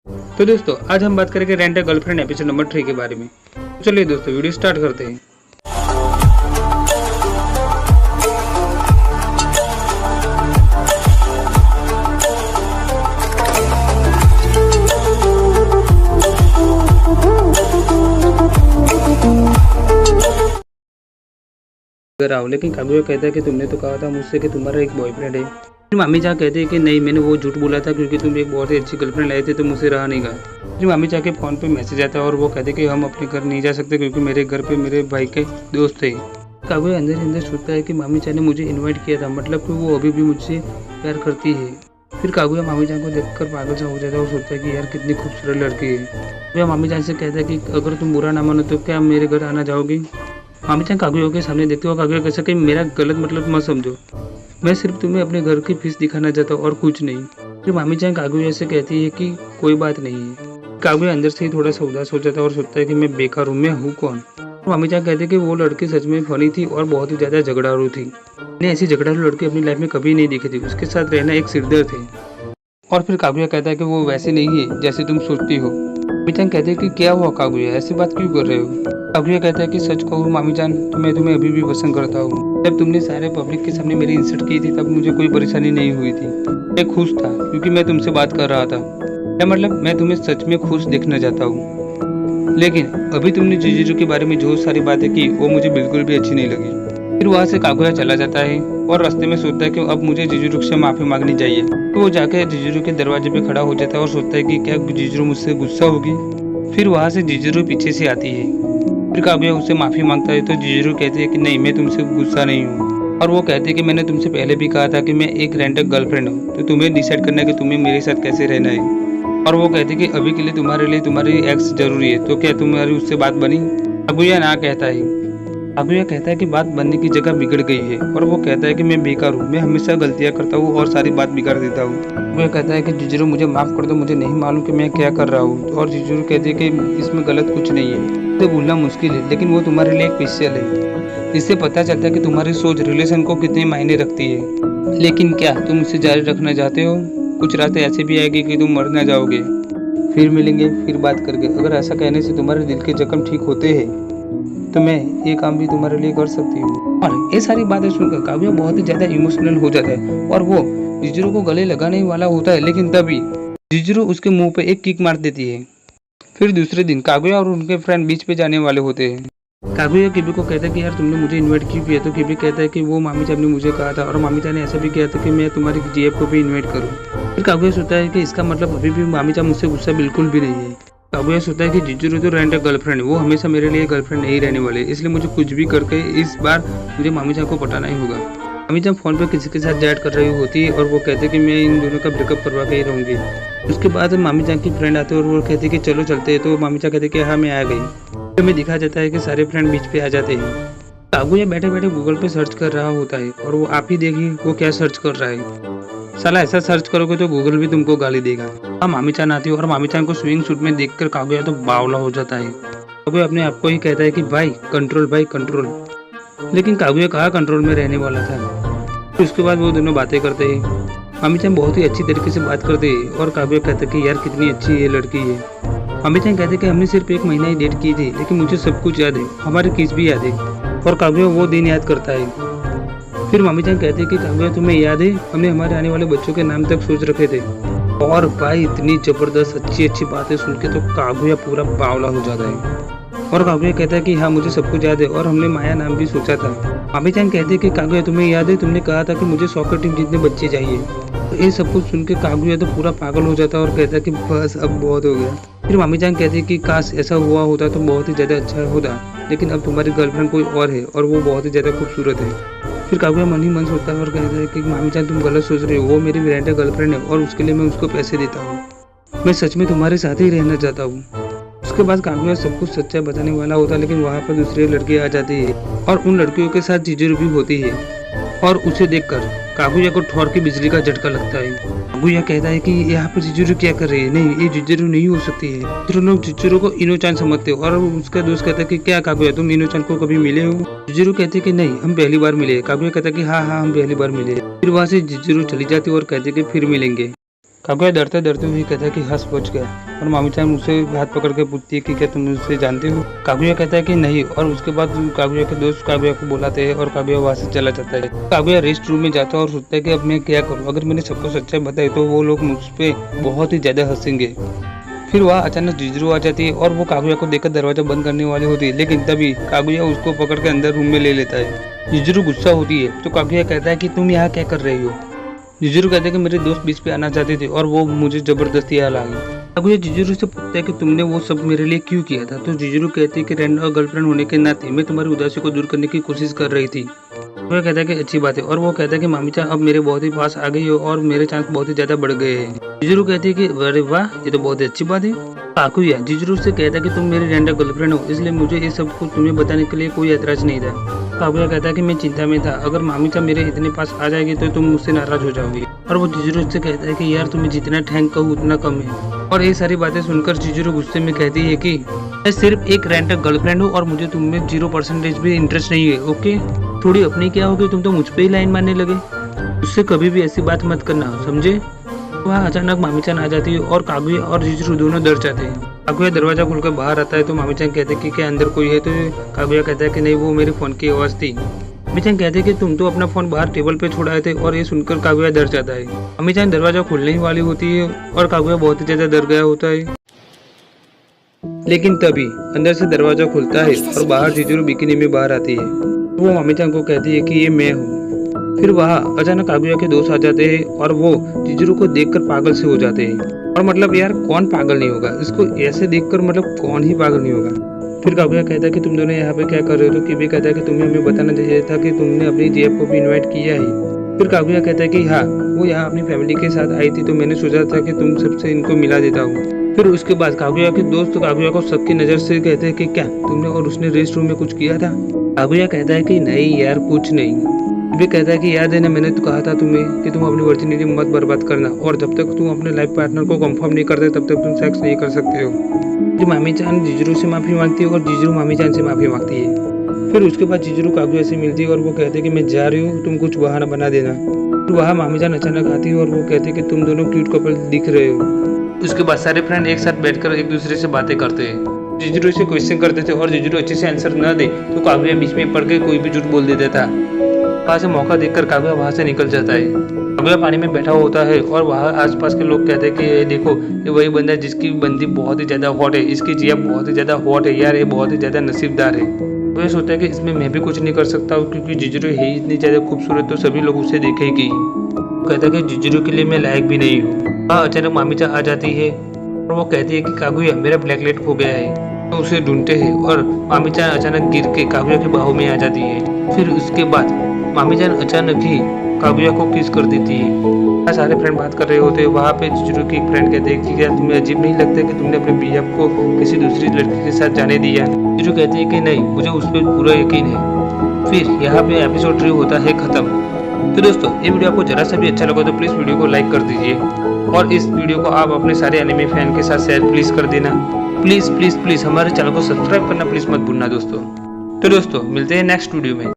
तो दोस्तों आज हम बात करेंगे rent a girlfriend episode number 3 के बारे में। तो चलिए दोस्तों वीडियो स्टार्ट करते हैं। घर आओ, लेकिन कागुया कहता है कि तुमने तो कहा था मुझसे कि तुम्हारा एक बॉयफ्रेंड है। फिर मामी जान कहते हैं कि नहीं, मैंने वो झूठ बोला था क्योंकि तुम एक बहुत ही अच्छी गर्लफ्रेंड लाए थे तो मुझसे रहा नहीं गया। फिर मामी जान के फ़ोन पे मैसेज आता है और वो कहते हैं कि हम अपने घर नहीं जा सकते क्योंकि मेरे घर पे मेरे भाई के दोस्त थे। कागुया अंदर ही अंदर सोचता है कि मामी जान ने मुझे इन्वाइट किया था, मतलब कि वो अभी भी मुझसे प्यार करती है। फिर कागुया मामी जान को देखकर पागल सा हो जाता है और सोचता है कि यार कितनी खूबसूरत लड़की है। वह मामी जान से कहता है कि अगर तुम बुरा ना मानो तो क्या मेरे घर आना चाहोगी। मामी जान कागुया के सामने देखते हो, कागुया कैसा कि मेरा गलत मतलब मत समझो, मैं सिर्फ तुम्हें अपने घर की फीस दिखाना चाहता हूँ और कुछ नहीं। फिर मामी जान कागुया से कहती है कि कोई बात नहीं है। कागुया अंदर से ही थोड़ा सा उदास हो जाता है और सोचता है कि मैं बेकार हूँ, मैं हूँ कौन। मामी जान कहते हैं कि वो लड़की सच में फनी थी और बहुत ही ज़्यादा झगड़ालू थी। मैंने ऐसी झगड़ालू लड़की अपनी लाइफ में कभी नहीं देखी थी, उसके साथ रहना एक सिरदर्द थे। और फिर कागुया कहता है कि वो वैसे नहीं है जैसे तुम सोचती हो। मामी जान कहते हैं कि क्या हुआ कागुया, ऐसी बात क्यों कर रहे हो। कागुया कहता है कि सच कहूँ मामी जान तो मैं तुम्हें अभी भी पसंद करता हूँ। जब तुमने सारे पब्लिक के सामने मेरी इंसल्ट की थी तब मुझे कोई परेशानी नहीं हुई थी, मैं खुश था क्योंकि मैं तुमसे बात कर रहा था। क्या मतलब मैं तुम्हें सच में खुश देखना चाहता हूँ, लेकिन अभी तुमने जीजू के बारे में जो सारी बातें की वो मुझे बिल्कुल भी अच्छी नहीं लगी। फिर वहाँ से कागुया चला जाता है और रास्ते में सोचता है कि अब मुझे जीजू से माफी मांगनी चाहिए। तो वो जाकर जीजू के दरवाजे पे खड़ा हो जाता है और सोचता है कि क्या जीजू मुझसे गुस्सा होगी। फिर वहाँ से जीजू पीछे से आती है। फिर कागुया उससे माफी मांगता है तो जीजू कहते हैं कि नहीं, मैं तुमसे गुस्सा नहीं हूँ। और वो कहते हैं कि मैंने तुमसे पहले भी कहा था कि मैं एक रेंटल गर्लफ्रेंड हूँ, तो तुम्हें डिसाइड करना है कि तुम्हें मेरे साथ कैसे रहना है। और वो कहते हैं कि अभी के लिए तुम्हारी एक्स जरूरी है, तो क्या तुम्हारी उससे बात बनी। कागुया ना कहता है। कागुया कहता है कि बात बनने की जगह बिगड़ गई है और वो कहता है कि मैं बेकार हूँ, मैं हमेशा गलतियाँ करता हूँ और सारी बात बिगाड़ देता हूँ। कागुया कहता है कि जीजू मुझे माफ कर दो, मुझे नहीं मालूम कि मैं क्या कर रहा हूँ। और जीजू कहते हैं कि इसमें गलत कुछ नहीं है, तो भूलना मुश्किल है लेकिन वो तुम्हारे लिए एक पिक्चर है। इससे पता चलता है कि तुम्हारी सोच रिलेशन को कितने मायने रखती है। लेकिन क्या तुम इसे जारी रखना चाहते हो। कुछ रातें ऐसी भी आएगी कि तुम मर ना जाओगे। फिर मिलेंगे, फिर बात करके। अगर ऐसा कहने से तुम्हारे दिल के जख्म ठीक होते हैं तो मैं ये काम भी तुम्हारे लिए कर सकती हूँ। और ये सारी बातें सुनकर कागुया बहुत ही ज्यादा इमोशनल हो जाता है और वो जीजू को गले लगाने वाला होता है, लेकिन तभी जीजू उसके मुंह पे एक किक मार देती है। फिर दूसरे दिन कागुया और उनके फ्रेंड बीच पे जाने वाले होते हैं। कागुया किबी को कहता है कि यार तुमने मुझे इनवाइट क्यों किया, तो किबी कहता है कि वो मामी जान ने मुझे कहा था और मामी जान ने ऐसा भी किया था कि मैं तुम्हारी जीएफ को भी इन्वाइट करूँ। फिर कागुया सोचता है कि इसका मतलब अभी भी मामी जान मुझसे गुस्सा बिल्कुल भी नहीं है। कागुया सोचता है कि जीजू तो रेंट गर्लफ्रेंड है, वो हमेशा मेरे लिए गर्लफ्रेंड नहीं रहने वाले, इसलिए मुझे कुछ भी करके इस बार मुझे मामी जान को पटाना ही होगा। मामी जान फोन पे किसी के साथ चैट कर रही होती है और वो कहते हैं कि मैं इन दोनों का ब्रेकअप करवा के ही रहूंगी। उसके बाद मामी जान की फ्रेंड आते हैं और वो कहते हैं कि चलो चलते हैं, तो मामी जान कहते हैं कि हाँ मैं आ गई। तो हमें दिखा जाता है कि सारे फ्रेंड बीच पे आ जाते हैं। कागुया बैठे बैठे गूगल पे सर्च कर रहा होता है और वो आप ही देखिए वो क्या सर्च कर रहा है। साला ऐसा सर्च करोगे तो गूगल भी तुमको गाली देगा। अब मामी चान आती है और मामी चान को स्विंग सूट में देखकर कागुया तो बावला हो जाता है। कागुया अपने आप को ही कहता है कि भाई कंट्रोल। लेकिन कागुया कहाँ कंट्रोल में रहने वाला था। तो उसके बाद वो दोनों बातें करते हैं। मामी चान बहुत ही अच्छी तरीके से बात करते हैं और कागुया कहता है कि यार कितनी अच्छी ये लड़की है। मामी चान कहते हैं कि हमने सिर्फ एक महीना ही डेट की थी, लेकिन मुझे सब कुछ याद है, हमारी किस भी याद है। और कागुया वो दिन याद करता है। फिर मामी जान कहते हैं कि कागुया तुम्हें याद है हमने हमारे आने वाले बच्चों के नाम तक सोच रखे थे। और भाई इतनी जबरदस्त अच्छी बातें सुन के तो कागुया पूरा बावला हो जाता है। और कागुया कहता है कि हाँ मुझे सब कुछ याद है और हमने माया नाम भी सोचा था। मामी जान कहते हैं कि कागुया तुम्हें याद है तुमने कहा था कि मुझे सॉकर टीम जितने बच्चे चाहिए। तो ये सब कुछ सुन के कागुया तो पूरा पागल हो जाता है और कहता है कि बस अब बहुत हो गया। फिर मामी जान कहती है कि काश ऐसा हुआ होता तो बहुत ही ज्यादा अच्छा होता, लेकिन अब तुम्हारी गर्लफ्रेंड कोई और है और वो बहुत ही ज्यादा खूबसूरत है। फिर कागुया मन ही मन सोचता है और कहता है कि मामी जान तुम गलत सोच रहे हो, वो मेरी रेंटल गर्लफ्रेंड है और उसके लिए मैं उसको पैसे देता हूँ, मैं सच में तुम्हारे साथ ही रहना चाहता हूँ। उसके बाद कागुया सब कुछ सच्चाई बताने वाला होता है, लेकिन वहाँ पर दूसरी लड़की आ जाती है और उन लड़कियों के साथ जीजू भी होती है और उसे देखकर कागुया को ठोर के बिजली का झटका लगता है। कागुया कहता है कि यहाँ पर जीजू क्या कर रही है, नहीं ये जीजू नहीं हो सकती है। फिर लोग जीजू को इनोचान समझते हो और उसका दोस्त कहता है कि क्या कागुया तुम इनोचान को कभी मिले हो। जीजू कहते हैं कि नहीं हम पहली बार मिले। कागुया कहता है कि हाँ हम पहली बार मिले। फिर वहाँ से जीजू चली जाती है और कहते कि फिर मिलेंगे। कागुया डरते डरते हुए कहता है कि हंस बच गया। और मामी-चान उससे हाथ पकड़ के पूछती है कि क्या तुम उसे जानते हो? कागुया कहता है कि नहीं। और उसके बाद कागुया के दोस्त कागुया को बुलाते हैं और कागुया वहाँ से चला जाता है। कागुया रेस्ट रूम में जाता है और सोचता है कि अब मैं क्या करूँ? अगर मैंने सबको सच्चाई बताई तो वो लोग मुझ पे बहुत ही ज्यादा हंसेंगे। फिर वहाँ अचानक जिजरू आ जाती है और वो कागुया को देखकर दरवाजा बंद करने वाली होती है, लेकिन तभी कागुया उसको पकड़ के अंदर रूम में ले लेता है। जिजरू गुस्सा होती है तो कागुया कहता है कि तुम यहाँ क्या कर रही हो? जिजरू कहते हैं कि मेरे दोस्त बीच पे आना चाहते थे और वो मुझे जबरदस्ती यहाँ ला गए। कागुया जिजरू से पूछता है कि तुमने वो सब मेरे लिए क्यों किया था? तो जिजरू कहती है कि रैंडा और गर्लफ्रेंड होने के नाते मैं तुम्हारी उदासी को दूर करने की कोशिश कर रही थी। कागुया कहता है कि अच्छी बात है। और वो कहता है कि मामी-चान अब मेरे बहुत ही पास आ गई हो और मेरे चांस बहुत ही ज्यादा बढ़ गए हैं। जिजरू कहती है कि अरे वाह, ये तो बहुत ही अच्छी बात है। कागुया जिजरू से कहता है कि तुम मेरी रैंडा गर्लफ्रेंड हो, इसलिए मुझे ये सब कुछ तुम्हें बताने के लिए कोई ऐतराज नहीं था। कागुया कहता है कि मैं चिंता में था, अगर मामी-चान मेरे इतने पास आ जाएगी तो तुम मुझसे नाराज हो जाओगी। और वो जिजरू से कहता है कि यार तुम्हें जितना थैंक कहूँ उतना कम है। और ये सारी बातें सुनकर जिजरू गुस्से में कहती है कि मैं सिर्फ एक रेंटल गर्लफ्रेंड हूँ और मुझे तुममें 0% भी इंटरेस्ट नहीं है। ओके, थोड़ी अपनी क्या होगी, तुम तो मुझ पे ही लाइन मारने लगे। उससे कभी भी ऐसी बात मत करना, समझे? वहाँ अचानक मामी-चान आ जाती है और कागुया और जिजरू दोनों डर जाते हैं। कागुया दरवाजा खोलकर बाहर आता है तो मामी-चान कहते हैं कि क्या अंदर कोई है? तो कागुया कहता है कि नहीं, वो मेरे फोन की आवाज थी। मामी-चान कहते हैं कि तुम तो अपना फोन बाहर टेबल पे छोड़ाए थे। और ये सुनकर कागुया डर जाता है। मामी-चान दरवाजा खोलने ही वाली होती है और कागुया बहुत ही ज्यादा डर गया होता है। लेकिन तभी अंदर से दरवाजा खुलता है और बाहर जिजरू बिकिनी में बाहर आती है। वो मामी-चान को कहती है कि ये मैं हूँ। फिर वहाँ अचानक कागुया के दोस्त आ जाते हैं और वो जिजरू को देखकर पागल से हो जाते हैं। और मतलब यार कौन पागल नहीं होगा, इसको ऐसे देखकर मतलब कौन ही पागल नहीं होगा। फिर कागुया कहता है कि तुम दोनों यहाँ पे क्या कर रहे हो? तो किबी कहता है कि तुम्हें हमें बताना चाहिए था कि तुमने अपनी जेब को भी इनवाइट किया है। फिर कागुया कहता है कि हाँ, वो यहाँ अपनी फैमिली के साथ आई थी तो मैंने सोचा था कि तुम सबसे इनको मिला देता हूँ। फिर उसके बाद कागुया के दोस्त कागुया को सबकी नजर से कहते हैं कि क्या तुमने और उसने रेस्ट रूम में कुछ किया था? कागुया कहता है कि नहीं यार, कुछ नहीं। भी कहता है कि याद है ना, मैंने तो कहा था तुम्हें कि तुम अपनी वर्जिनिटी मत बर्बाद करना और जब तक तुम अपने लाइफ पार्टनर को कंफर्म नहीं करते तब तक तुम सेक्स नहीं कर सकते हो। जो मामी-चान जिजरू से माफी मांगती है और जिजरू मामी-चान से माफी मांगती है। फिर उसके बाद जिजरू कागुया से मिलती है और वो कहते हैं कि मैं जा रही हूँ, तुम कुछ बहाना बना देना। फिर वहाँ मामी-चान अचानक आती है और वो कहते हैं कि तुम दोनों क्यूट कपल दिख रहे हो। उसके बाद सारे फ्रेंड एक साथ बैठकर एक दूसरे से बातें करते हैं। जिजरू से क्वेश्चन करते थे और जिजरू अच्छे से आंसर न दे तो कागुया बीच में पड़ के कोई भी झूठ बोल देता था। वहाँ से मौका देखकर कागुया वहाँ से निकल जाता है। कागुया पानी में बैठा होता है और वहाँ आसपास के लोग कहते हैं कि ये देखो, ये वही बंदा है जिसकी बंदी बहुत ही ज्यादा हॉट है, इसकी जिया बहुत ही ज्यादा हॉट है यार, ये बहुत ही ज्यादा नसीबदार है। वो ये सोचता है कि इसमें मैं भी कुछ नहीं कर सकता हूँ क्योंकि जिजरू है ही इतनी ज्यादा खूबसूरत तो सभी लोग उसे देखेंगे। कहता है कि जिजरू के लिए मैं लायक भी नहीं हूँ। वहाँ अचानक मामी-चान आ जाती है और वो कहती है कि कागुया मेरा ब्लैकलेट खो गया है। तो उसे ढूंढते हैं और मामी-चान अचानक गिर के कागुया के बाहों में आ जाती है। फिर उसके बाद मामी-चान अचानक ही कागुया को किस कर देती है। सारे फ्रेंड बात कर रहे होते हैं। वहाँ पे जिजरू की एक फ्रेंड कहते हैं कि क्या तुम्हें अजीब नहीं लगता कि तुमने अपने बीएफ को किसी दूसरी लड़की के साथ जाने दिया? जिजरू कहती है कि नहीं, मुझे उस पर पूरा यकीन है। फिर यहाँ पे एपिसोड 3 होता है खत्म। तो दोस्तों, ये वीडियो आपको जरा सा भी अच्छा लगा तो प्लीज वीडियो को लाइक कर दीजिए और इस वीडियो को आप अपने सारे एनिमे फैन के साथ शेयर प्लीज कर देना। प्लीज प्लीज प्लीज हमारे चैनल को सब्सक्राइब करना प्लीज मत भूलना दोस्तों। तो दोस्तों, मिलते हैं नेक्स्ट वीडियो में।